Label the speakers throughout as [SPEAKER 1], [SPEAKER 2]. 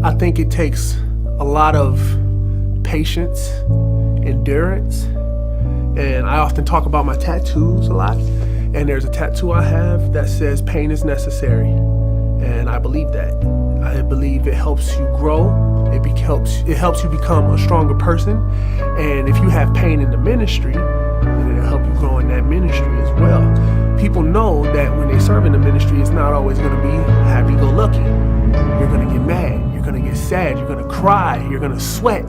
[SPEAKER 1] I think it takes a lot of patience, endurance, and I often talk about my tattoos a lot. And there's a tattoo I have that says pain is necessary, and I believe that. I believe it helps you grow. It helps you become a stronger person. And if you have pain in the ministry, then it'll help you grow in that ministry as well. People know that when they serve in the ministry, it's not always going to be happy-go-lucky. You're going to get mad. You're going to get sad. You're going to cry. You're going to sweat.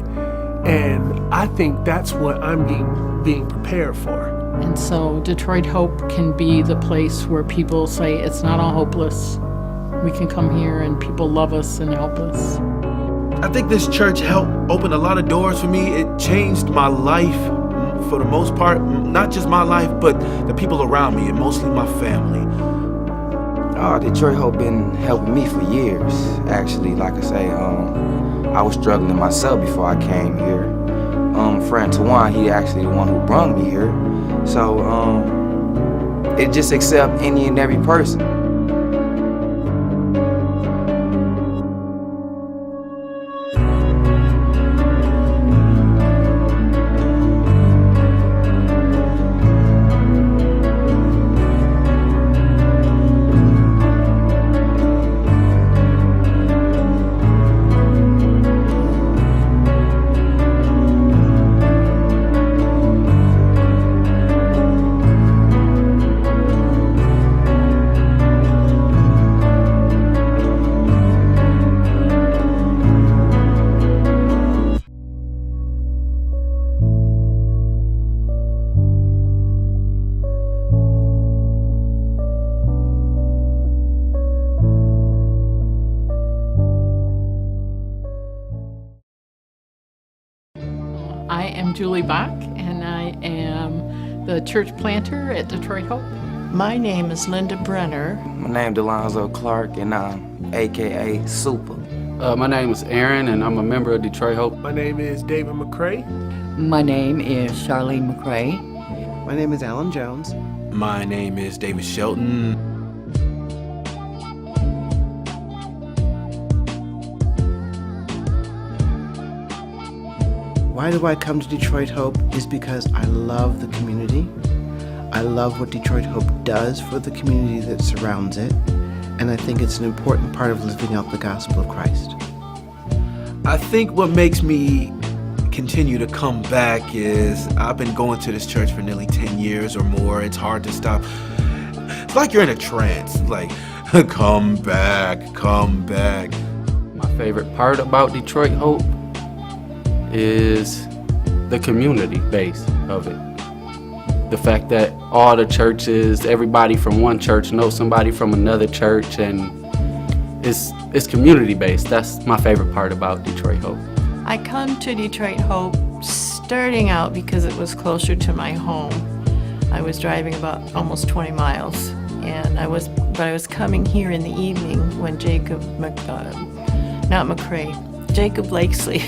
[SPEAKER 1] And I think that's what I'm being prepared for.
[SPEAKER 2] And so Detroit Hope can be the place where people say it's not all hopeless. We can come here and people love us and help us.
[SPEAKER 3] I think this church helped open a lot of doors for me. It changed my life for the most part, not just my life, but the people around me, and mostly my family.
[SPEAKER 4] Detroit Hope been helping me for years, actually. Like I say, I was struggling myself before I came here. Friend Tawan, he actually the one who brought me here. So it just accept any and every person.
[SPEAKER 2] I am Julie Bach, and I am the church planter at Detroit Hope.
[SPEAKER 5] My name is Linda Brenner.
[SPEAKER 4] My name is Delonzo Clark, and I'm AKA Super.
[SPEAKER 6] My name is Aaron, and I'm a member of Detroit Hope.
[SPEAKER 1] My name is David McCray.
[SPEAKER 7] My name is Charlene McCray.
[SPEAKER 8] My name is Alan Jones.
[SPEAKER 3] My name is David Shelton.
[SPEAKER 8] Why do I come to Detroit Hope is because I love the community. I love what Detroit Hope does for the community that surrounds it, and I think it's an important part of living out the gospel of Christ.
[SPEAKER 3] I think what makes me continue to come back is I've been going to this church for nearly 10 years or more. It's hard to stop. It's like you're in a trance, like, come back, come back.
[SPEAKER 6] My favorite part about Detroit Hope is the community base of it. The fact that all the churches, everybody from one church knows somebody from another church, and it's community based. That's my favorite part about Detroit Hope.
[SPEAKER 5] I come to Detroit Hope starting out because it was closer to my home. I was driving about almost 20 miles, and I was coming here in the evening when Jacob Blakesley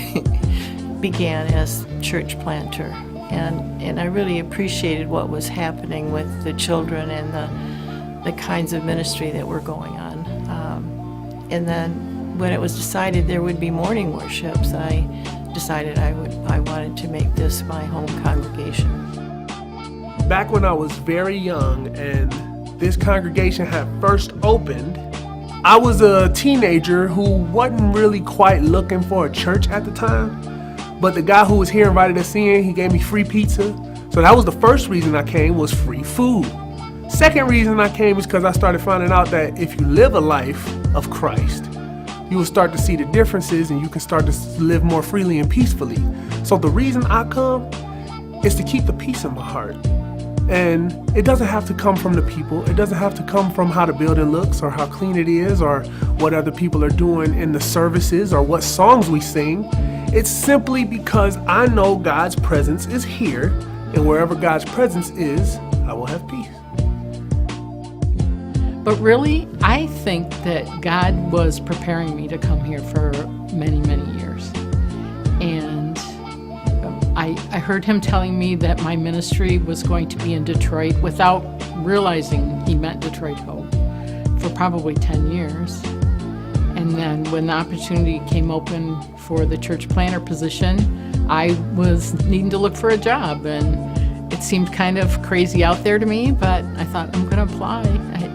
[SPEAKER 5] began as church planter, and I really appreciated what was happening with the children and the kinds of ministry that were going on. And then when it was decided there would be morning worships, I decided I wanted to make this my home congregation.
[SPEAKER 1] Back when I was very young and this congregation had first opened, I was a teenager who wasn't really quite looking for a church at the time. But the guy who was here invited us in, he gave me free pizza. So that was the first reason I came, was free food. Second reason I came is because I started finding out that if you live a life of Christ, you will start to see the differences and you can start to live more freely and peacefully. So the reason I come is to keep the peace in my heart. And it doesn't have to come from the people. It doesn't have to come from how the building looks or how clean it is or what other people are doing in the services or what songs we sing. It's simply because I know God's presence is here, and wherever God's presence is, I will have peace.
[SPEAKER 2] But really, I think that God was preparing me to come here for many, many years. And I heard him telling me that my ministry was going to be in Detroit without realizing he meant Detroit Hope for probably 10 years. And And then when the opportunity came open for the church planter position, I was needing to look for a job, and it seemed kind of crazy out there to me, but I thought, I'm going to apply.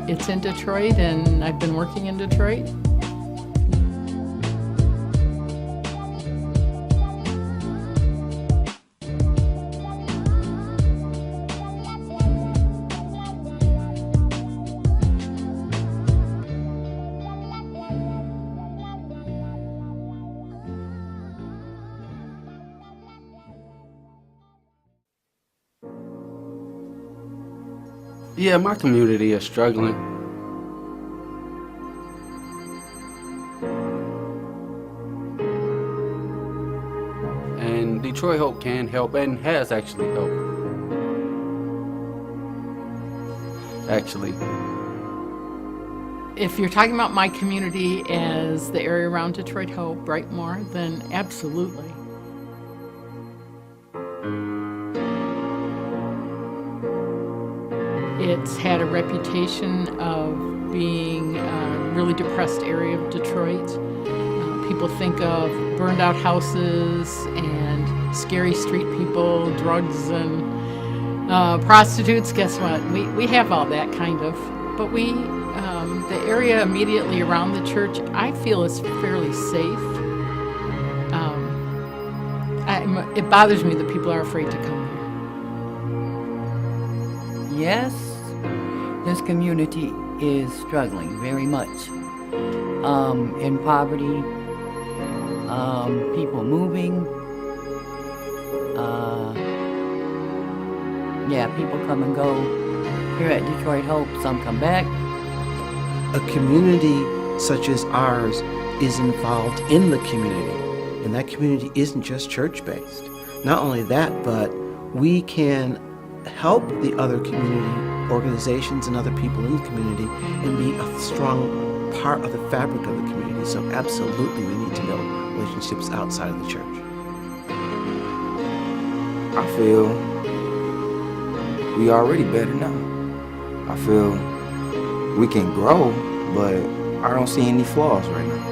[SPEAKER 2] It's in Detroit, and I've been working in Detroit.
[SPEAKER 6] Yeah, my community is struggling. And Detroit Hope can help and has actually helped. Actually.
[SPEAKER 2] If you're talking about my community as the area around Detroit Hope, Brightmoor, then absolutely. It's had a reputation of being a really depressed area of Detroit. People think of burned out houses and scary street people, drugs and prostitutes. Guess what? We have all that kind of. But the area immediately around the church, I feel is fairly safe. It bothers me that people are afraid to come here.
[SPEAKER 7] Yes, this community is struggling very much. In poverty, people moving. People come and go here at Detroit Hope. Some come back.
[SPEAKER 8] A community such as ours is involved in the community, and that community isn't just church-based. Not only that, but we can help the other community organizations and other people in the community and be a strong part of the fabric of the community. So absolutely we need to build relationships outside of the church.
[SPEAKER 4] I feel we already better now. I feel we can grow, but I don't see any flaws right now.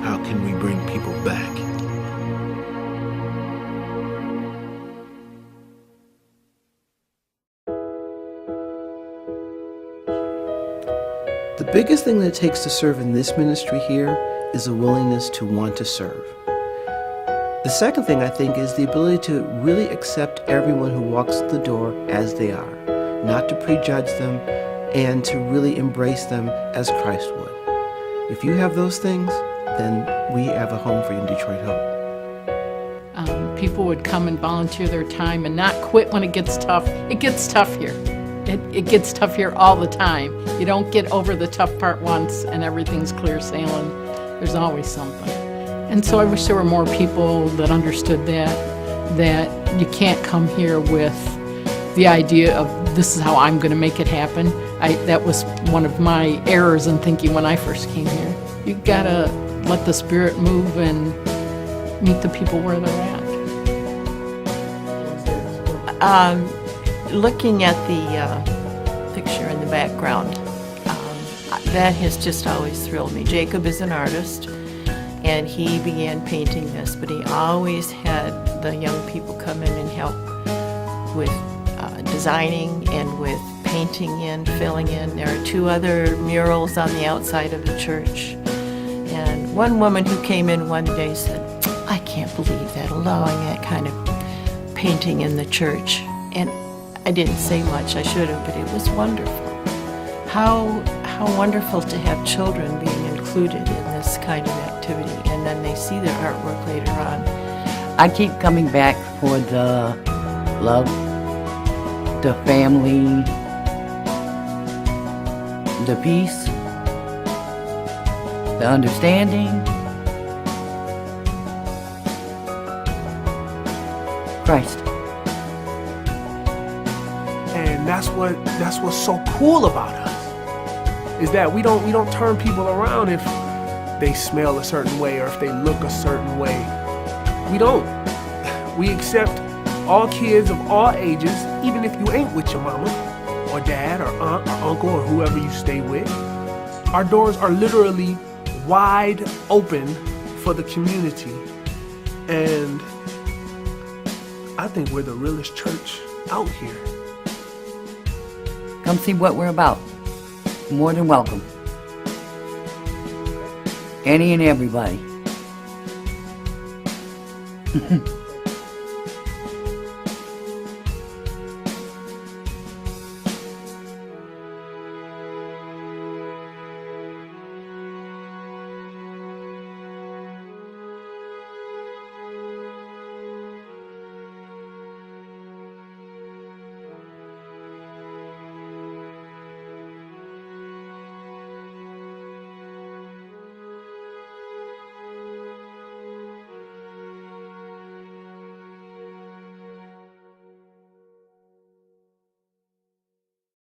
[SPEAKER 3] How can we bring people back?
[SPEAKER 8] The biggest thing that it takes to serve in this ministry here is a willingness to want to serve. The second thing I think is the ability to really accept everyone who walks through the door as they are, not to prejudge them, and to really embrace them as Christ would. If you have those things, then we have a home for you in Detroit Hope.
[SPEAKER 2] People would come and volunteer their time and not quit when it gets tough. It gets tough here. It gets tough here all the time. You don't get over the tough part once and everything's clear sailing. There's always something. And so I wish there were more people that understood that you can't come here with the idea of this is how I'm going to make it happen. That was one of my errors in thinking when I first came here. You gotta let the Spirit move and meet the people where they're at.
[SPEAKER 5] Looking at the picture in the background, that has just always thrilled me. Jacob is an artist, and he began painting this, but he always had the young people come in and help with designing and with painting in, filling in. There are 2 other murals on the outside of the church. And one woman who came in one day said, I can't believe that, allowing that kind of painting in the church. And I didn't say much, I should have, but it was wonderful. How wonderful to have children being included in this kind of activity, and then they see their artwork later on.
[SPEAKER 7] I keep coming back for the love, the family, the peace, the understanding, Christ.
[SPEAKER 1] And that's what's so cool about us, is that we don't turn people around if they smell a certain way or if they look a certain way. We don't. We accept all kids of all ages, even if you ain't with your mama or dad or aunt or uncle or whoever you stay with. Our doors are literally wide open for the community. And I think we're the realest church out here.
[SPEAKER 7] Come see what we're about. More than welcome. Any and everybody.